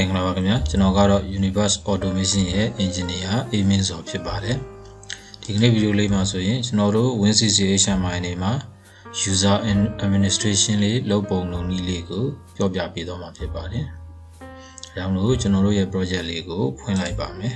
Mengla Bagamia, Janogaro Universe Automation Engineer, Emins of Chibare. Taking video lima so in, Janoro, WinCC my name, user and administration low bone no legal, job yapidoma Chibare. Download Janoro project Lego, point like Bame.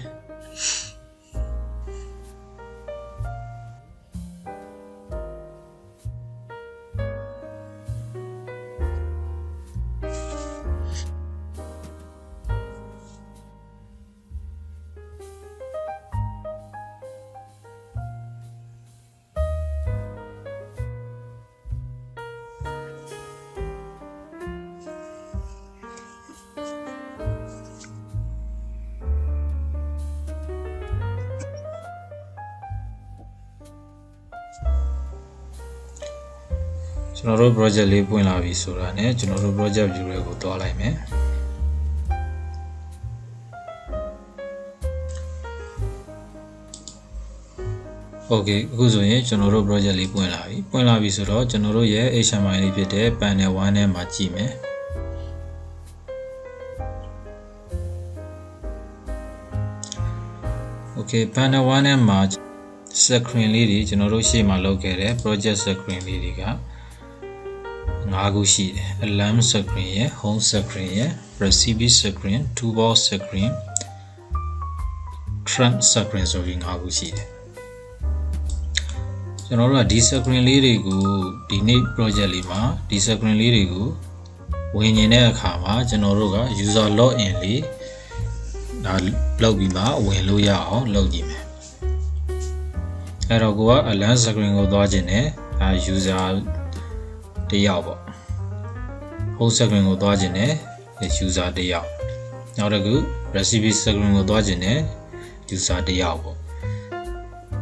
General project label in Avi Surane, general project you go to alignment. Okay, who's on general project label in Avi? Point Avi Sura, general ye, Asia Mine Pete, Pane one and Machime. Okay, Pane one and March, Sacred Lady, General Shima located, project Sacred Lady. Nagushi, a lamp screen, home screen, recipe screen, two-ball screen, trunk screen, so in Nagushi. General, this screen lady go, the need project lima, this screen lady go, when in a kama, General, user log in li, logima, when loya or logime. Aragoa, a lamp screen of Dodgene, a user. The album. Whole screen of Dodgene, the user the album. Now the good recipe screen of Dodgene, user the album.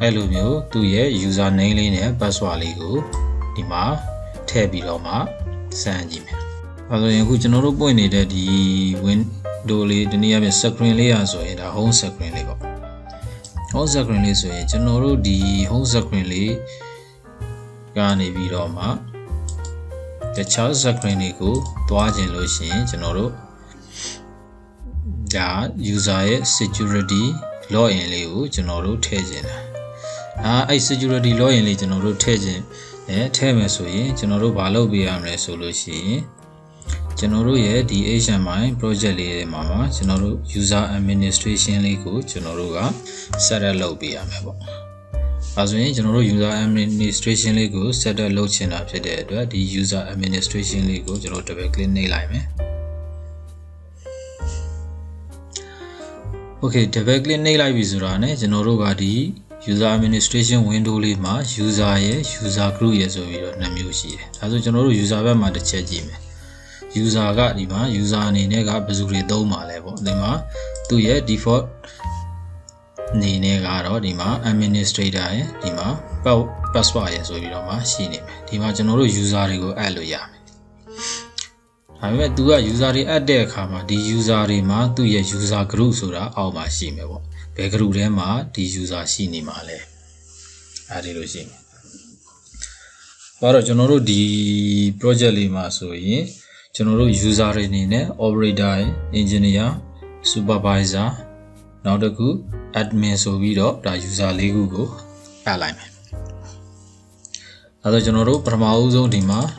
I love you, 2 year user nailing a Baswaligo, Dima, Tabiloma, Sanjim. Although in which no point that the window the near screen layers or in a home screen label. Home screen is a general the home screen lay Gani Vidoma. The child screen go to agent lotion, general. The user security law in Leo, general Tajan. I security law in general Tajan, tell me so, general Balo Biam solution. General ye, the Asian Mine project lady mama, general user administration legal, general Sarah Lobiam. As we general user administration legal set a load chain up the user administration legal directly nail. Okay, directly nail visuane, general body, user administration window lima, user user crew yes over Namushi. As a general user by mother chajime. User got lima, user nega bazuri doma level, lima, 2 year default. Ninegaro, Dima, administrator, Dima, Paswaya, so you know, machine. Dima general user go alloya. I met do a user at their comma, the user rema, do ye user grusura, or machine. Begrudema, the user cinemale. Adilusim. For a general the project lima so ye, general user in operator, engineer, supervisor. Now the good admin so we do the user lego go alignment. Other general promozo dima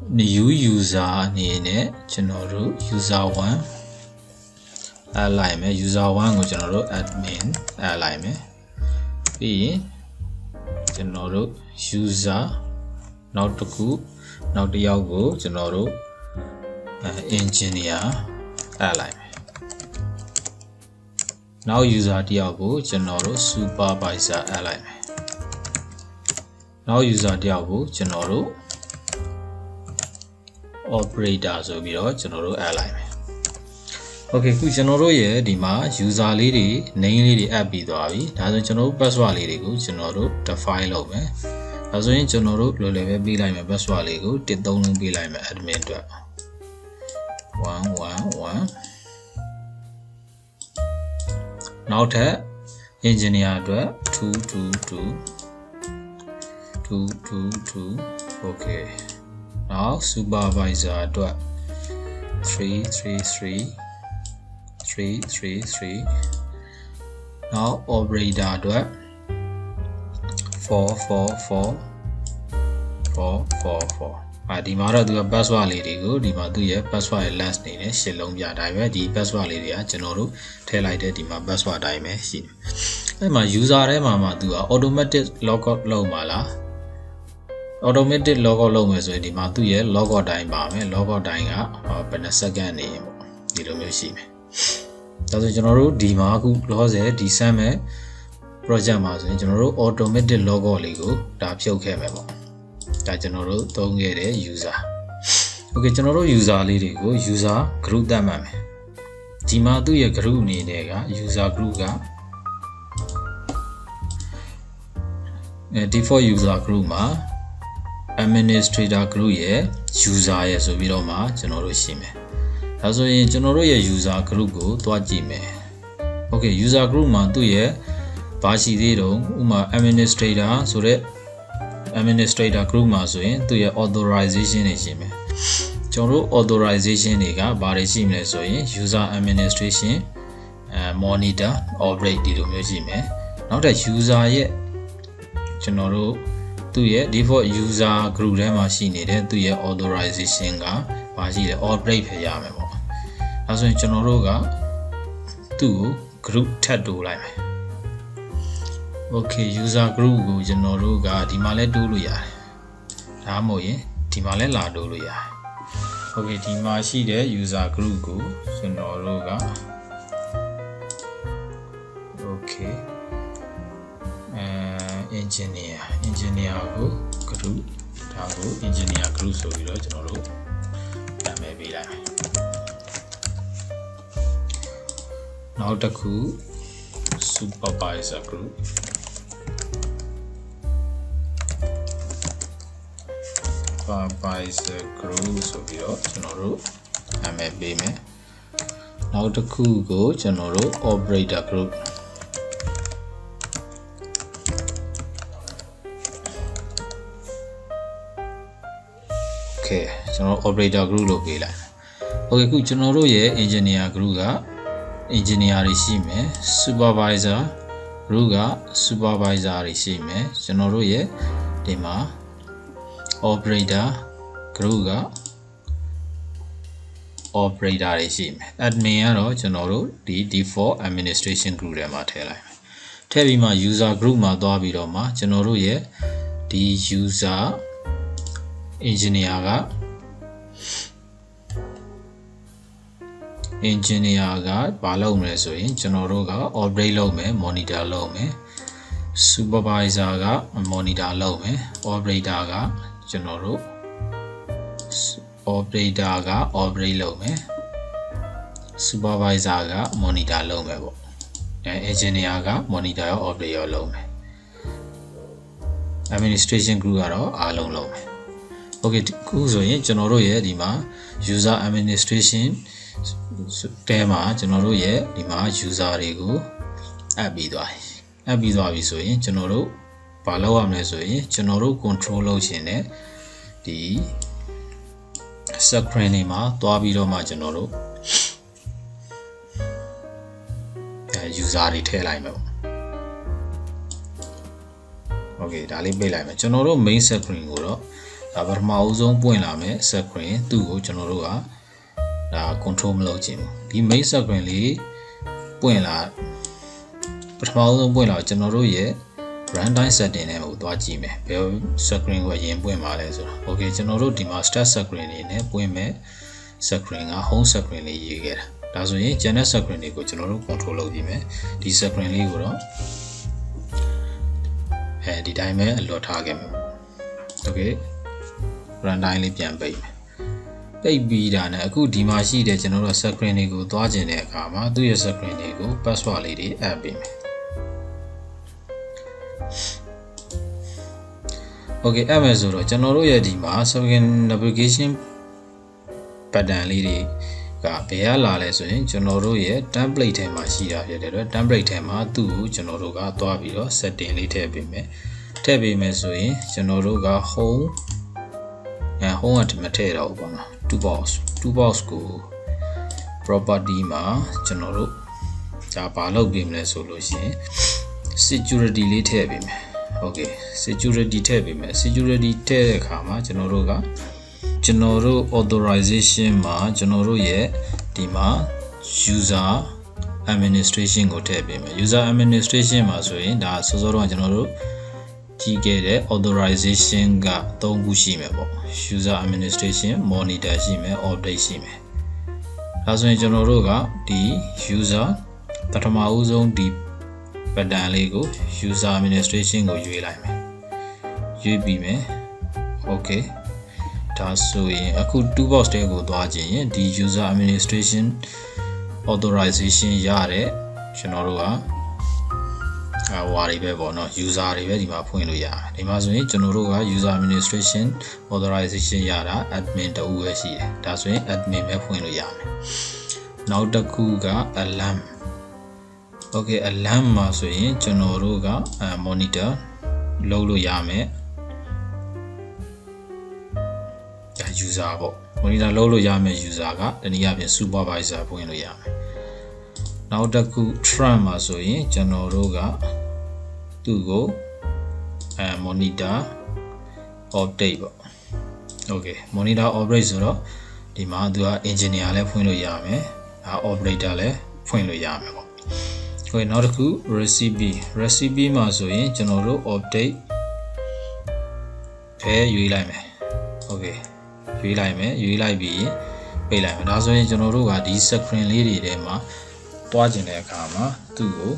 new user nene general user 1 alignment user 1 go general admin alignment B general user now the good now the go general engineer alignment. Now user Diabo general supervisor alignment. Now user Diabo general operator so we do general alignment. Okay, ku general ye dima user lady name lady app bi twa bi. Da so general password lady ko general defineလုပ်မယ်။ဒါဆိုရင်ကျွန်တော်တို့လိုလည်းပဲပေးလိုက်မယ် password လေးကို1 3လုံးပေးလိုက်မယ် admin အတွက် 111နောက်ထပ် engineer အတွက် 222 okay နောက် supervisor အတွက် 3 3 3 3 3 3 now operator အတွက် 4 4 4 4 4 4ဒီမှာတော့သူက password လေးတွေကိုဒီမှာသူ့ရဲ့ password ရဲ့ length နေနဲ့ရှစ်လုံးပြအတိုင်းပဲဒီ password လေးတွေကကျွန်တော်တို့ထည့်လိုက်တဲ့ဒီမှာ password အတိုင်းပဲရှိတယ်အဲ့မှာ user ထဲမှာသူက automatic logout လုပ်မှာလား automatic logout လုပ်မယ်ဆိုရင်ဒီမှာသူ့ရဲ့ logout တိုင်းပါမယ် logout တိုင်းကဘယ်နှ second နေရင်ပေါ့ဒီလိုမျိုးရှိမယ်ဒါဆိုကျွန်တော်တို့ဒီမှာအခုလောဆယ်ဒီ send မဲ့ project မှာဆိုရင်ကျွန်တော်တို့ automatic logout လေးကိုဒါဖြုတ်ခဲ့မယ်ပေါ့ဒါကျွန်တော်တို့သုံးခဲ့တဲ့ user okay ကျွန်တော်တို့ user လေးတွေကို user group သတ်မှတ်မယ်ဒီမှာသူ့ရဲ့ group အနေနဲ့က user group ကdefault user group မှာ administrator group ရဲ့ user ရဲ့ဆိုပြီးတော့မှကျွန်တော်တို့ရှိမယ်ဒါဆိုရင်ကျွန်တော်တို့ရဲ့ user group ကိုတွားကြည့်မယ် okay user group မှာသူ့ရဲ့ဘာရှိသေးတော့ဥပမာ administrator ဆိုတဲ့ administrator group မှာဆိုရင်သူ့ရဲ့ authorization တွေရှိမယ်ကျွန်တော်တို့ authorization တွေကဘာတွေရှိမလဲဆိုရင် user administration monitor operate ဒီလိုမျိုးရှိမယ်နောက်ထပ် user ရဲ့ကျွန်တော်တို့သူ့ရဲ့ default user group ထဲမှာရှိနေတဲ့သူ့ရဲ့ authorization ကဘာရှိလဲ operate ဖြစ်ရမယ်ပေါ့ဒါဆိုရင်ကျွန်တော်တို့ကသူ့ကို group ထပ်တိုးလိုက်မယ် okay user group ကိုကျွန်တော်တို့ကဒီမှာလဲတိုးလို့ရတယ်ဒါမှမဟုတ်ရင်ဒီမှာလဲလာတိုးလို့ရတယ် okay ဒီမှာရှိတဲ့ user group ကိုကျွန်တော်တို့က okay engineer ကို group ဒါကို engineer group ဆိုပြီးတော့ကျွန်တော်တို့နာမည်ပေးလိုက်မယ်နောက်တစ်ခု supervisor group supervisor group ဆိုပြီးတော့ကျွန်တော်တို့နာမည်ပေးမယ်နောက်တစ်ခုကိုကျွန်တော်တို့ operator group okay ကျွန်တော် operator group လို့ပေးလိုက် okay ခုကျွန်တော်တို့ရဲ့ engineer group က engineer တွေရှိမယ် supervisor group က supervisor တွေရှိမယ်ကျွန်တော်တို့ရဲ့ဒီမှာ operator group က operator တွေရှိမယ် admin ကတော့ကျွန်တော်တို့ဒီ default administration group ထဲမှာထည့်လိုက်မယ်ထည့်ပြီးမှ user group မှာသွားပြီးတော့မှကျွန်တော်တို့ရဲ့ဒီ user engineer က ဘာလုပ်မလဲဆိုရင်ကျွန်တော်တို့က operate လုပ်မယ် monitor လုပ်မယ် supervisor က monitor လုပ်မယ် operator ကကျွန်တော်တို့ operator က operate လုပ်မယ် supervisor က monitor လုပ်မယ်ပေါ့engineer က monitor ရော operate ရောလုပ်မယ် administration group ကတော့အားလုံးလုပ်မယ် okay ခုဆိုရင်ကျွန်တော်တို့ရဲ့ဒီမှာ user administration တဲမှာကျွန်တော်တို့ရဲ့ဒီမှာ user တွေကို add ပြီးသွားပြီဆိုရင်ကျွန်တော်တို့ဘာလုပ်ရမလဲဆိုရင်ကျွန်တော်တို့ control လုပ်ခြင်းနဲ့ဒီ screen တွေမှာတွားပြီးတော့မှကျွန်တော်တို့user တွေထည့်လိုက်မယ်ပေါ့ okay ဒါလေးပေးလိုက်မယ်ကျွန်တော်တို့ main screen ကိုတော့ဒါပထမအဆုံးပွင့်လာမယ် screen သူ့ကိုကျွန်တော်တို့ကဒါ control မလုပ်ချင်ဘူးဒီ main screen လေးပွင့်လာပထမဆုံးပွင့်လာကျွန်တော်တို့ရဲ့ runtime setting နဲ့ကိုသွားကြည့်မယ်ဘယ် screen ကိုအရင်ပွင့်ပါလဲဆိုတော့ okay ကျွန်တော်တို့ဒီမှာ start screen လေးနဲ့ပွင့်မဲ့ screen က home screen လေးရေးခဲ့တာဒါဆိုရင် channel screen တွေကိုကျွန်တော်တို့ control လုပ်ကြည့်မယ်ဒီ screen လေးကိုတော့ဒီတိုင်းပဲအလွတ်ထားခဲ့မယ် okay runtime လေးပြန်ပိတ်မယ်ပိတ်ပြီးတာနဲ့အခုဒီမှာရှိတဲ့ကျွန်တော်တို့ screen တွေကိုသွားကျင်တဲ့အခါမှာသူ့ရဲ့ screen တွေကို password လေးတွေ add ပေးမယ် okay add မယ်ဆိုတော့ကျွန်တော်တို့ရဲ့ဒီမှာ screen navigation pattern လေးတွေကဘယ်ကလာလဲဆိုရင်ကျွန်တော်တို့ရဲ့ template ထဲမှာရှိတာဖြစ်တဲ့အတွက် template ထဲမှာသူ့ကိုကျွန်တော်တို့ကသွားပြီးတော့ setting လေးထည့်ပေးမယ်ဆိုရင်ကျွန်တော်တို့က home ကမထည့်တော့ဘူးပေါ့နော် 2 box ကို property မှာကျွန်တော်တို့ဒါဘာလုပ်ပေးမလဲဆိုလို့ရှိရင် security လေးထည့်ပေးမယ် okay security ထည့်ပေးမယ် security ထည့်တဲ့အခါမှာကျွန်တော်တို့ authorization မှာကျွန်တော်တို့ရဲ့ဒီမှာ user administration ကိုထည့်ပေးမယ် user administration မှာဆိုရင်ဒါစောစောတော့ကျွန်တော်တို့ကြည့်ခဲ့တဲ့ authorization က3ခုရှိမယ်ပေါ့ user administration monitor ရှိမယ် update ရှိမယ်ဒါဆိုရင်ကျွန်တော်တို့ကဒီ user ပထမဦးဆုံးဒီ pattern လေးကို user administration ကိုရွေးလိုက်မယ်ရွေးပြီးမယ် okay ဒါဆိုရင်အခု toolbox တဲကိုသွားကြည့်ရင်ဒီ user administration authorization ရတဲ့ကျွန်တော်တို့ကဟွာတွေပဲပေါ့နော် user တွေပဲဒီမှာဖွင့်လို့ရတယ်ဒီမှာဆိုရင်ကျွန်တော်တို့က user administration authorization ရတာ admin တူပဲရှိတယ်ဒါဆိုရင် admin ပဲဖွင့်လို့ရမယ်နောက်တစ်ခုက alarm okay alarm မှာဆိုရင်ကျွန်တော်တို့က monitor လုပ်လို့ရမယ်ဒါ user ပေါ့ monitor လုပ်လို့ရမယ် user ကတနည်းအားဖြင့် supervisor ဖွင့်လို့ရမယ်နောက်တစ်ခု trunk မှာဆိုရင်ကျွန်တော်တို့ကသူ့ကိုmonitor update ပေါ့ okay monitor update ဆိုတော့ဒီမှာသူက engineer လည်းဖွင့်လို့ရမယ်ဒါ operator လည်းဖွင့်လို့ရမယ်ပေါ့ okay နောက်တစ်ခု recipe မှာဆိုရင်ကျွန်တော်တို့ update ပဲရွေးလိုက်မယ် okay ရွေးလိုက်မယ်ရွေးလိုက်ပြီးပိတ်လိုက်မယ်ဒါဆိုရင်ကျွန်တော်တို့ကဒီ screen လေးတွေထဲမှာတွားကျင်တဲ့အခါမှာသူ့ကို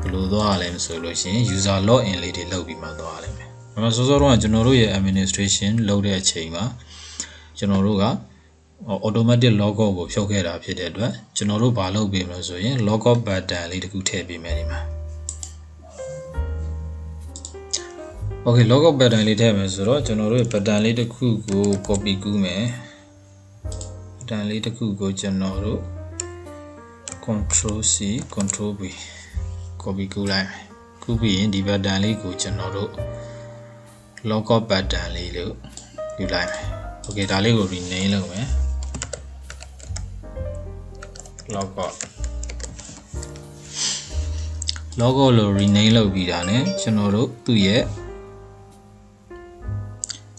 ဘယ်လိုသွားရလဲဆိုလို့ရှိရင် user login လေးတွေလုပ်ပြီးမှသွားရလိမ့်မယ်။ဒါမှစောစောတော့ကျွန်တော်တို့ရဲ့ administration လုပ်တဲ့အချိန်မှာကျွန်တော်တို့က automatic logout ကိုဖြုတ်ခဲ့တာဖြစ်တဲ့အတွက်ကျွန်တော်တို့ဘာလုပ်ပေးမလဲဆိုရင် logout button လေးတစ်ခုထည့်ပေးမယ်ဒီမှာ။ Okay logout button လေးထည့်မယ်ဆိုတော့ကျွန်တော်တို့ရဲ့ button လေးတစ်ခုကို copy ကူးမယ်။ button လေးတစ်ခုကိုကျွန်တော်တို့Control C Control V copy ကူးလိုက်ကူးပြီးရင်ဒီ button လေးကိုကျွန်တော်တို့ logout button လေးလို့ယူလိုက်မယ် okay ဒါလေးကို rename လုပ်မယ် logout လို့ rename လုပ်ပြီးတာ ਨੇ ကျွန်တော်တို့သူ့ရဲ့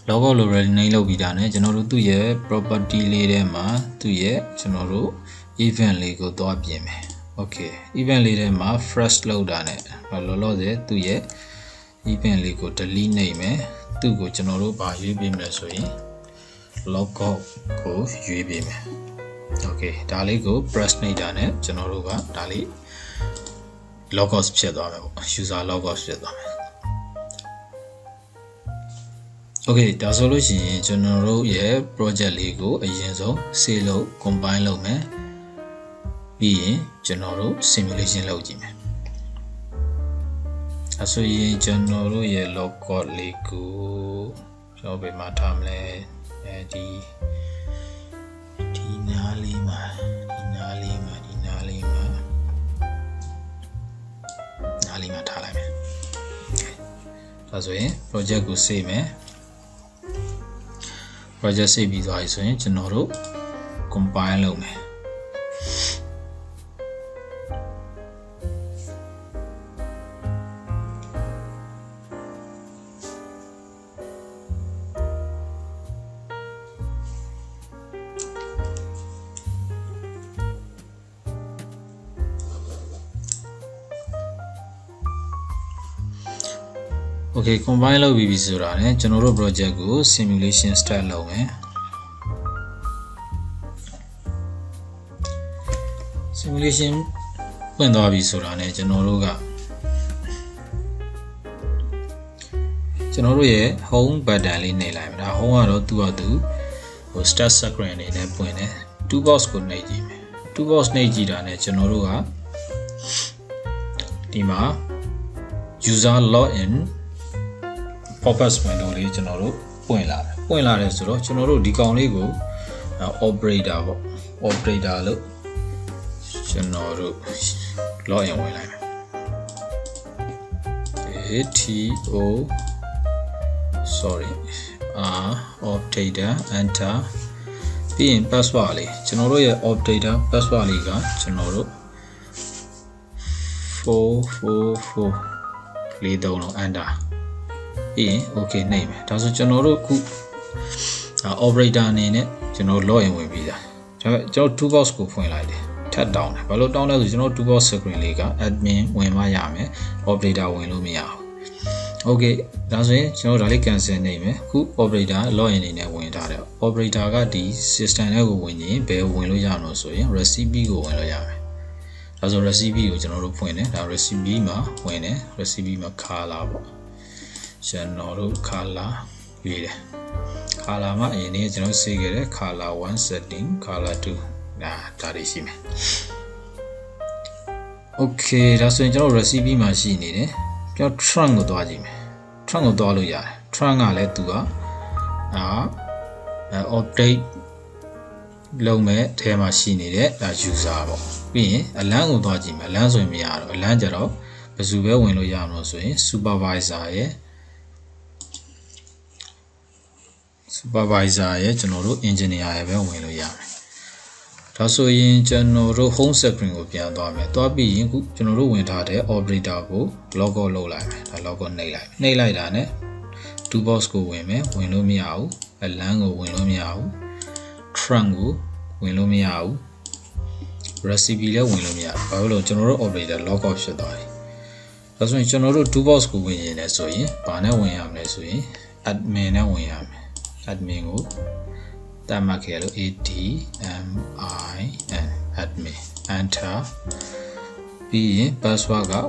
logout လို့ rename လုပ်ပြီးတာ ਨੇ ကျွန်တော်တို့သူ့ရဲ့ property လေးထဲမှာသူ့ရဲ့ကျွန်တော်တို့event လေးကိုသွားပြင်မယ် okay event လေးထဲမှာ fresh လောက်တာ ਨੇ လောလောဆယ်သူ့ရဲ့ event လေးကို delete နိုင်မယ်သူ့ကိုကျွန်တော်တို့ဗာရွေးပေးမယ်ဆိုရင် logout ကိုရွေးပေးမယ် okay ဒါလေးကို press နေတာ ਨੇ ကျွန်တော်တို့ကဒါလေး logout ဖြစ်သွားမယ်ပေါ့ user logout ဖြစ်သွားမယ် okay ဒါဆိုလို့ရှိရင်ကျွန်တော်တို့ရဲ့ project လေးကိုအရင်ဆုံး save လုပ် combine လုပ်မယ်ပြီးရင်ကျွန်တော်တို့ simulation လုပ်ကြည့်မယ်အဲဆိုရင်ကျွန်တော်တို့ရဲ့ logout လေးကိုကျွန်တော်ဘယ်မှာထားမလဲဒီနားလေးမှာနားလေးမှာထားလိုက်မယ်ဒါဆိုရင် project ကို save မယ် project save ပြီးသွားပြီဆိုရင်ကျွန်တော်တို့ compile လုပ်မယ်Okay combine လုပ်ပြီးပြီဆိုတာ ਨੇ ကျွန်တော်တို့ project ကို simulation start လုပ်မယ် simulation ဖွင့်သွားပြီဆိုတာ ਨੇ ကျွန်တော်တို့ရဲ့ home button လေးနှိပ်လိုက်မယ်ဒါ home ကတော့သူ့ဟာသူဟို start screen အနေနဲ့ပွင့်တယ် toolbox ကိုနှိပ်ကြည့်မယ် toolbox နှိပ်ကြည့်တာ ਨੇ ကျွန်တော်တို့ကဒီမှာ user login pop-up window လေးကျွန်တော်တို့ပွင့်လာတယ်ဆိုတော့ကျွန်တော်တို့ဒီကောင်လေးကို operator ပေါ့ operator လို့ကျွန်တော်တို့ login ဝင်လိုက်မယ် operator enter ပြီးရင် password လေးကျွန်တော်တို့ရဲ့ updater password လေးကကျွန်တော်တို့444လေးသုံးလုံး enter ပြီးရင် okay နှိပ်မယ်ဒါဆိုကျွန်တော်တို့အခု operator အနေနဲ့ကျွန်တော် login ဝင်ပြီးသားဒါပေမဲ့ကျွန်တော် toolbox ကိုဖွင့်လိုက်တယ်ထပ်တောင်းတယ်ဘာလို့တောင်းလဲဆိုကျွန်တော် toolbox screen လေးက admin ဝင်မှရမယ် operator ဝင်လို့မရဘူး okay ဒါဆိုရင်ကျွန်တော်ဒါလေး cancel နေမယ်အခု operator login အနေနဲ့ဝင်ထားတယ် operator ကဒီ system တွေကိုဝင်ရင်ဘယ်ဝင်လို့ရမလို့ဆိုရင် recipe ကိုဝင်လို့ရမယ်ဒါဆို recipe ကိုကျွန်တော်တို့ဖွင့်တယ်ဒါ recipe မှာဝင်တယ် recipe မှာ color ပေါ့ကျွန်တော်တို့ color ရွေးတယ် color မှာအရင်နေ့ကျွန်တော်စေခဲ့တဲ့ color 1 setting color 2ဒါတွေရှိမယ် okay ဒါဆိုရင်ကျွန်တော် recipe မှာရှိနေတယ်ကျွန်တော် trunk ကိုတွားကြည့်မယ် trunk ကိုတွားလို့ရတယ် trunk ကလည်းသူကupdate လုံးမဲ့အထဲမှာရှိနေတဲ့ဒါ user ပေါ့ပြီးရင်အလန်းကိုတွားကြည့်မယ်အလန်းဆိုရင်မရတော့အလန်းကြတော့ဘယ်သူပဲဝင်လို့ရမလို့ဆိုရင် supervisor ရဲ့ကျွန်တော်တို့ engineer ရဲ့ပဲဝင်လို့ရမယ်ဒါဆိုရင်ကျွန်တော်တို့ home screen ကိုပြန်သွားမယ်သွားပြီးရင်ခုကျွန်တော်တို့ဝင်ထားတဲ့ operator ကို log out လုပ်လိုက်မယ်ဒါ log out နှိပ်လိုက်တာနဲ့ toolbox ကိုဝင်မယ်ဝင်လို့မရဘူးအလန်းကိုဝင်လို့မရဘူး trunk ကိုဝင်လို့မရဘူး recipe လည်းဝင်လို့မရဘူးဘာလို့လဲကျွန်တော်တို့ operator log out ဖြစ်သွားပြီဒါဆိုရင်ကျွန်တော်တို့ toolbox ကိုဝင်ရင်လည်းဆိုရင်ဘာနဲ့ဝင်ရမလဲဆိုရင် admin နဲ့ဝင်ရမယ် admin ကိုတတ်မှတ်ခဲ့လို့ admin enter ပြီးရင် password က111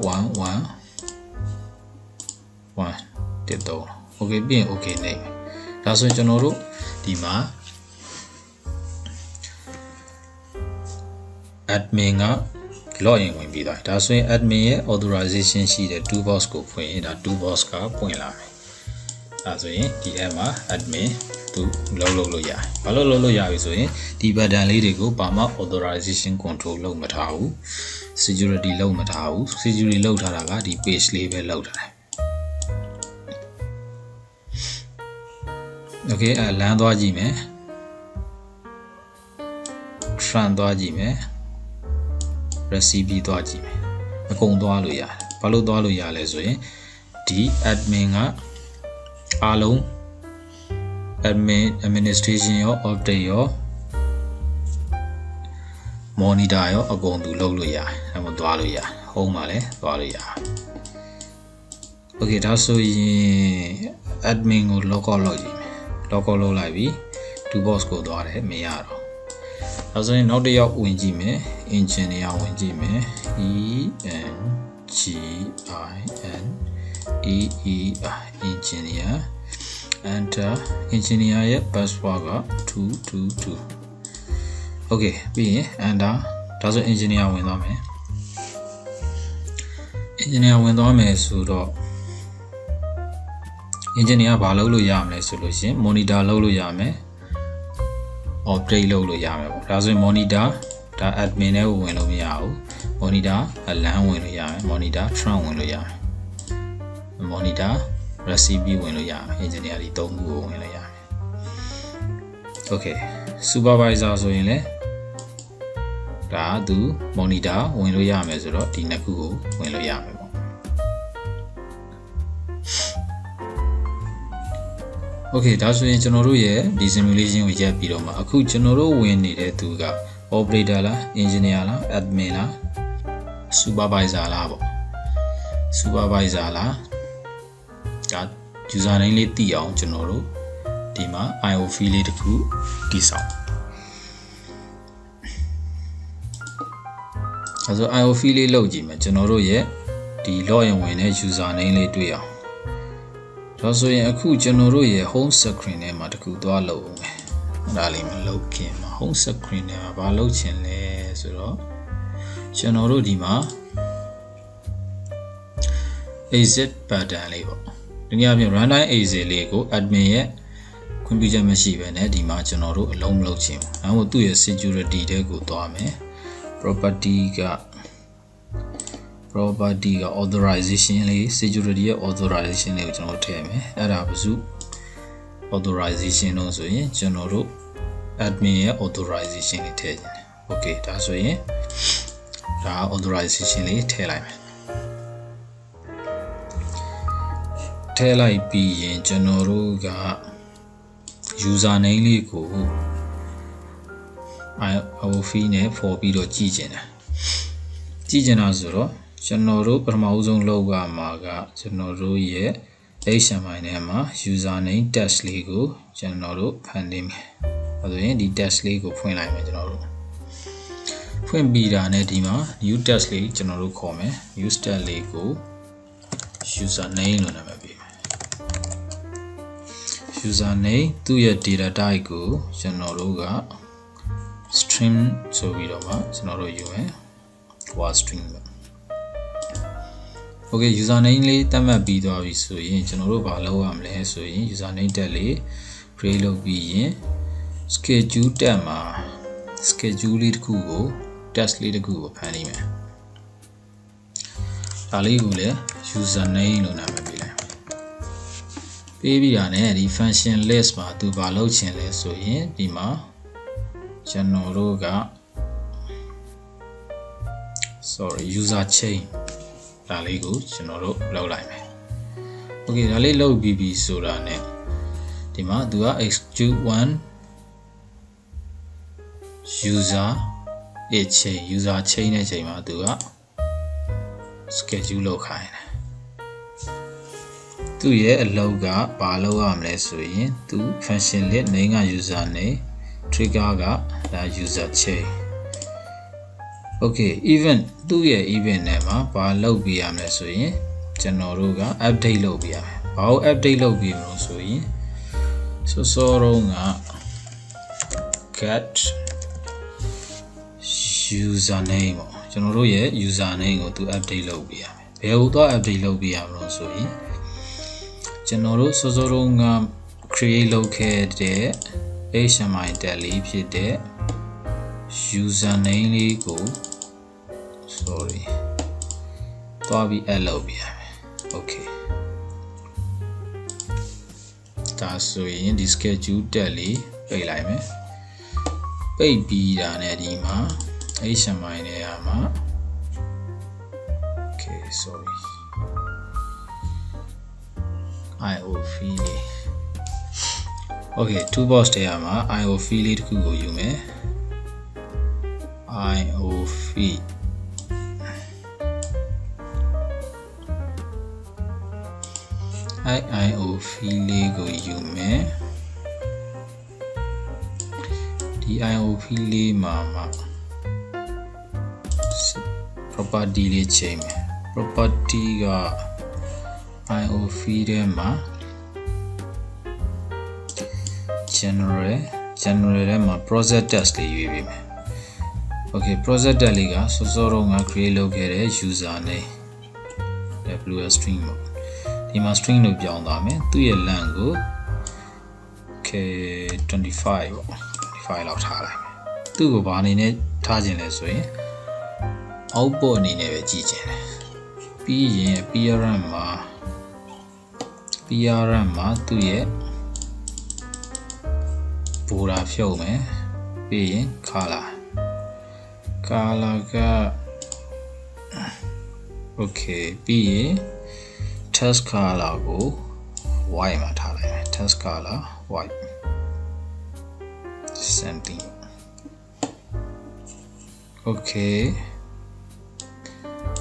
တက်တော့ okay ပြီးရင် okay နေဒါဆိုရင်ကျွန်တော်တို့ဒီမှာ admin က login ဝင်ပြီးသွားဒါဆိုရင် admin ရဲ့ authorization ရှိတဲ့ toolbox ကိုဖွင့်ရင်ဒါ toolbox ကပွင့်လာမယ်ဒါဆိုရင်ဒီထဲမှာ admin သူလုပ်လို့ရတယ်ဘာလို့လုပ်လို့ရပြီဆိုရင်ဒီ button လေးတွေကိုဘာမှ authorization control လုပ်မထားဘူး security လုပ်မထားဘူး security လုပ်ထားတာကဒီ page လေးပဲလုပ်ထားတယ် okay လမ်းသွားကြည့်မယ် trunk သွားကြည့်မယ် recipe သွားကြည့်မယ်အကုန်သွားလို့ရတယ်ဘာလို့သွားလို့ရလဲဆိုရင်ဒီ admin ကအားလုံး administration ရော update ရော monitor ရောအကုန်သူလုပ်လို့ရတယ်အဲမှာသွားလို့ရတယ် home မှာလည်းသွားလို့ရတယ် okay ဒါဆိုရင် admin ကို log out လုပ်ကြည့်မယ် log out လုပ်လိုက်ပြီ toolbox ကိုသွားတယ်မရတော့ဒါဆိုရင်နောက်တစ်ယောက်ဝင်ကြည့်မယ် engineer ဝင်ကြည့်မယ် engineer enter engineer ရဲ့ password က222 okay ပြီးရင် enter ဒါဆို engineer ဝင်သွားမယ် engineer ဝင်သွားမယ်ဆိုတော့ engineer ဘာလုပ်လို့ရမလဲဆိုလို့ရှင် monitor လုပ်လို့ရမယ် update လုပ်လို့ရမယ်ပေါ့ဒါဆိုရင် monitor ဒါ admin နဲ့ဝင်လို့မရဘူး monitor အလန်းဝင်လို့ရမယ် monitor trunk ဝင်လို့ရမယ် monitor recipe ဝင်လို့ရမယ် engineer ဒီ၃ခုကိုဝင်လို့ရမယ် okay supervisor ဆိုရင်လည်းဒါသူ monitor ဝင်လို့ရမယ်ဆိုတော့ဒီနှစ်ခုကိုဝင်လို့ရမယ်ပေါ့ okay ဒါဆိုရင်ကျွန်တော်တို့ရဲ့ဒီ simulation ကိုရက်ပြီးတော့မှအခုကျွန်တော်တို့ဝင်နေတဲ့သူက operator လား engineer လား admin လား supervisor လားပေါ့ supervisor လားဒါ user name လေးသိအောင်ကျွန်တော်တို့ဒီမှာ IO field လေးတစ်ခုတည်ဆောက်အဲဆို IO field လေးလောက်ကြည့်မယ်ကျွန်တော်တို့ရဲ့ဒီ login ဝင်တဲ့ user name လေးတွေ့အောင်ဒါဆိုရင်အခုကျွန်တော်တို့ရဲ့ home screen ထဲမှာတစ်ခုသွားလုပ်အောင်မယ်ဒါလေးမလုပ်ခင်မှာ home screen ထဲမှာဘာလုပ်ချင်လဲဆိုတော့ကျွန်တော်တို့ဒီမှာ exit button လေးပေါ့ဒီနေ့အပြင် runtime exit လေးကို admin ရဲ့ခွင့်ပြုချက်မရှိဘဲနဲ့ဒီမှာကျွန်တော်တို့အလုံးမလုပ်ချင်ဘူး။ဒါမှမဟုတ်သူ့ရဲ့ security တဲ့ကိုသွားမယ်။ property က authorization လေး security ရဲ့ authorization လေးကိုကျွန်တော်ထည့်မယ်။အဲ့ဒါဘာလို့ authorization လို့ဆိုရင်ကျွန်တော်တို့ admin ရဲ့ authorization လေးထည့်ခြင်း okay ဒါဆိုရင်ဒါ authorization လေးထည့်လိုက်မယ်ထည့်လိုက်ပြီးရင်ကျွန်တော်တို့က user name လေးကို IOV နဲ့ for ပြီးတော့ကြည့်ကျင်တာဆိုတော့ကျွန်တော်တို့ပထမဦးဆုံးလုပ်ရမှာကကျွန်တော်တို့ရဲ့ HTML ထဲမှာ user name test လေးကိုကျွန်တော်တို့ဖန်တီးမယ်အဲဆိုရင်ဒီ test လေးကိုဖွင့်လိုက်မယ်ကျွန်တော်တို့ဖွင့်ပြီးတာနဲ့ဒီမှာ new test လေးကျွန်တော်တို့ခေါ်မယ် new test လေးကို user name လို့နာမည်ပေးမယ် user name သူ့ရဲ့ data type ကိုကျွန်တော်တို့က string ဆိုပြီးတော့မှကျွန်တော်တို့ယူမယ် was string ပဲ okay user name လေးသတ်မှတ်ပြီးသွားပြီဆိုရင်ကျွန်တော်တို့ဘာလုပ်ရမလဲဆိုရင် user name tag လေး create လုပ်ပြီးရင် schedule tag မှာ schedule လေးတစ်ခုကို test လေးတစ်ခုကိုဖန်တီးမယ်ဒါလေးကိုလည်း user name လို့နာမည်ပေးလိုက်ပေးပြီးတာနဲ့ဒီ function list မှာသူဘာလုပ်ချင်လဲဆိုရင်ဒီမှာကျွန်တော်တို့က user chain ဒါလေးကိုကျွန်တော်တို့လောက်လိုက်မယ် okay ဒါလေးလောက်ပြီးပြီဆိုတာနဲ့ဒီမှာသူက execute one user chain တဲ့ချိန်မှာသူက schedule လောက်ခိုင်းတယ်သူ့ရဲ့အလုပ်ကဘာလုပ်ရမလဲဆိုရင်သူ function list name က user name trigger ကဒါ user chain okay event သူ့ရဲ့ event နဲ့မှာဘာလုပ်ပြရမလဲဆိုရင်ကျွန်တော်တို့က update လုပ်ပြရမယ်ဘာလို့ update လုပ်ပြမလို့ဆိုရင်စောတော့က get username ပေါ့ကျွန်တော်တို့ရဲ့ username ကိုသူ update လုပ်ပြရမယ်ဘယ်ကိုတော့ update လုပ်ပြရမလို့ဆိုရင်ကျွန်တော်တို့စောတော့က create လုပ်ခဲ့တဲ့ HTML tag လေးဖြစ်တဲ့ username လေးကိုသွားပြီး add လုပ်ပြရမယ် okay ဒါဆိုရင်ဒီ schedule tag လေးပိတ်လိုက်မယ်ပိတ်ပြီးတာနဲ့ဒီမှာ HTML နေရာမှာ okay sorry IOV လေး okay toolbox ထဲမှာ IOV လေးတစ်ခုကိုယူမယ် IOV IOV လေးကိုယူမယ်ဒီ IOV လေးမှာ property လေးချိန်မယ် property က IOV ထဲမှာ general ထဲမှာ project test လေးရွေးပေးမယ် okay project test လေးကစောတော့ငါ create လုပ်ခဲ့တဲ့ user name ws string ပေါ့ဒီမှာ string လို့ပြောင်းသွားမယ်သူ့ရဲ့ length ကို okay 25ပေါ့25လောက်ထားလိုက်မယ်သူ့ကိုဘာအနေနဲ့ထားခြင်းလဲဆိုရင် output အနေနဲ့ပဲကြည့်ခြင်းတယ်ပြီးရင် appearance မှာသူ့ရဲ့ border ဖြုတ်မယ်ပြီးရင် color က okay ပြီးရင် text color ကို white မှာထားလိုက်မယ် text color white something okay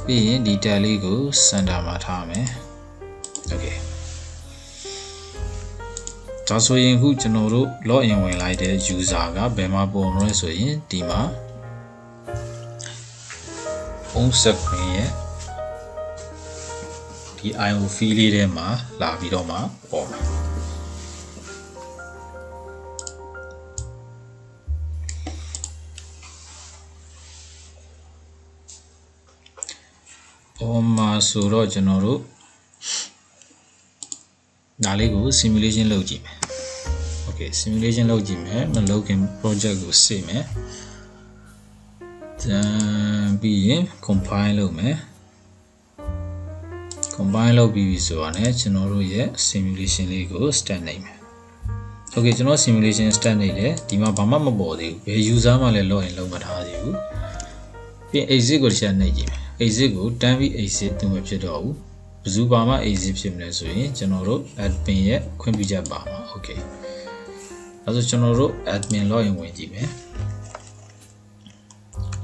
ပြီးရင်ဒီ tag လေးကို center မှာထားမယ် okay ဒါဆိုရင်ခုကျွန်တော်တို့ login ဝင်လိုက်တဲ့ user ကဘယ်မှာပေါ်မလဲဆိုရင်ဒီမှာ home screen ရဲ့ဒီ IOV လေးထဲမှာလာပြီးတော့မှပေါ်မှာဆိုတော့ကျွန်တော်တို့ဒါလေးကို simulation လုပ်ကြည့်မယ် okay simulation လုပ်ကြည့်မယ်မလုပ်ခင် project ကိုစေမယ်ပြီးရင် compile လုပ်မယ် compile လုပ်ပြီးပြီဆိုတော့ねကျွန်တော်တို့ရဲ့ simulation လေးကို start နိုင်မယ် Okay ကျွန်တော် simulation start နေတယ်ဒီမှာဘာမှမပေါ်သေးဘူးဘယ် user မှလည်း login လုပ်မထားသေးဘူးပြီး exit ကိုတစ်ချက်နှိပ်ကြည့်မယ် exit ကိုတန်းပြီး exit သူမဖြစ်တော့ဘူးဘယ်သူပါမှ exit ဖြစ်မလဲဆိုရင်ကျွန်တော်တို့ admin ရဲ့ခွင့်ပြုချက်ပါမှာ okay အဲဆိုကျွန်တော်တို့ admin login ဝင်ကြည့်မယ်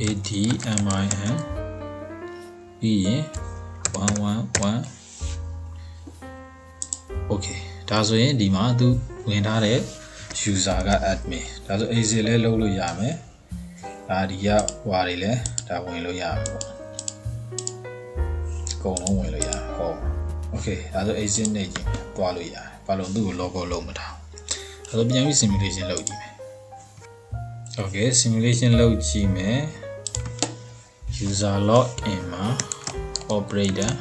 admin ပြီးရင်111 okay ဒါဆိုရင်ဒီမှာသူဝင်ထားတဲ့ user က admin ဒါဆို exit လဲလုပ်လို့ရမယ်ဒါဒီကဟွာတွေလဲဒါဝင်လို့ရမယ်ပေါ့အကုန်လုံးဝင်လို့ရဟုတ် okay ဒါဆို exit နေကြည့်တွားလို့ရတယ်ဘာလို့သူ့ကို logo လုပ်မထားဒါဆိုပြန်ပြီး simulation လုပ်ကြည့်မယ် okay simulation လုပ်ကြည့်မယ် user login မှာ operator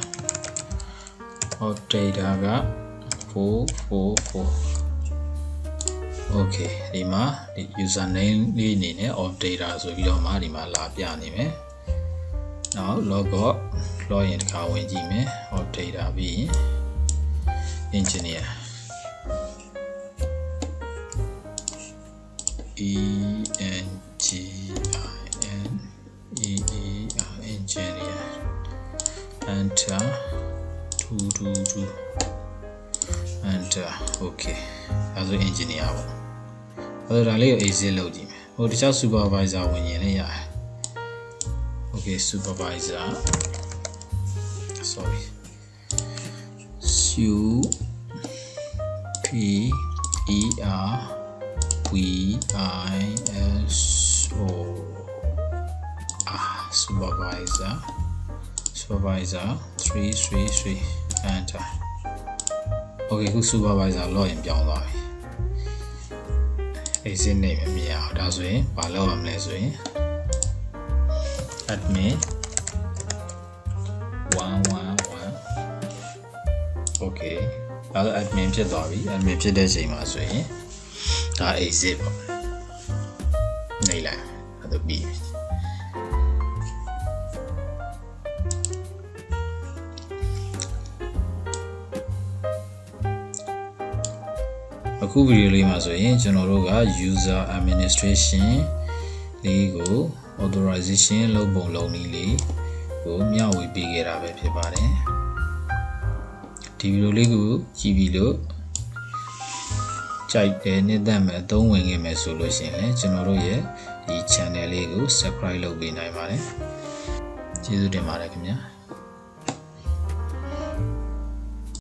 က444 okay ဒီမှာဒီ user name လေးအနေနဲ့ operator ဆိုပြီးတော့မှဒီမှာလာပြနေမယ်နောက် login တစ်ခါဝင်ကြည့်မယ် operator ပြီးရင် engineer engineer enter 222 enter okay အဲဆို engineer ပေါ့အဲဒါလေးကို exit လုပ်ကြည့်မယ်ဟိုတခြား supervisor ဝင်ရင်လည်းရတယ် okay supervisor sorry supervisor 333 enter okay ခု supervisor login ပြောင်းသွားပြီ exit နေမမြင်အောင်ဒါဆိုရင်ဘာလုပ်ရမလဲဆိုရင် admin 111 okay ဒါဆို admin ဖြစ်သွားပြီ admin ဖြစ်တဲ့အချိန်မှာဆိုရင်ဒါ exit ပေါ့နေလိုက်အဲ့ဒါပြီးအခုဗီဒီယိုလေးမှာဆိုရင်ကျွန်တော်တို့က user administration လေးကို authorization လုပ်ပုံလုပ်နည်းလေးကိုမျှဝေပေးခဲ့တာပဲဖြစ်ပါတယ်ဒီဗီဒီယိုလေးကိုကြည့်ပြီးလို့ကြိုက်တယ်နှစ်သက်မဲ့အသုံးဝင်ခဲ့မယ်ဆိုလို့ရှိရင်လည်းကျွန်တော်တို့ရဲ့ဒီ channel လေးကို subscribe လုပ်ပေးနိုင်ပါတယ်ကျေးဇူးတင်ပါတယ်ခင်ဗျာ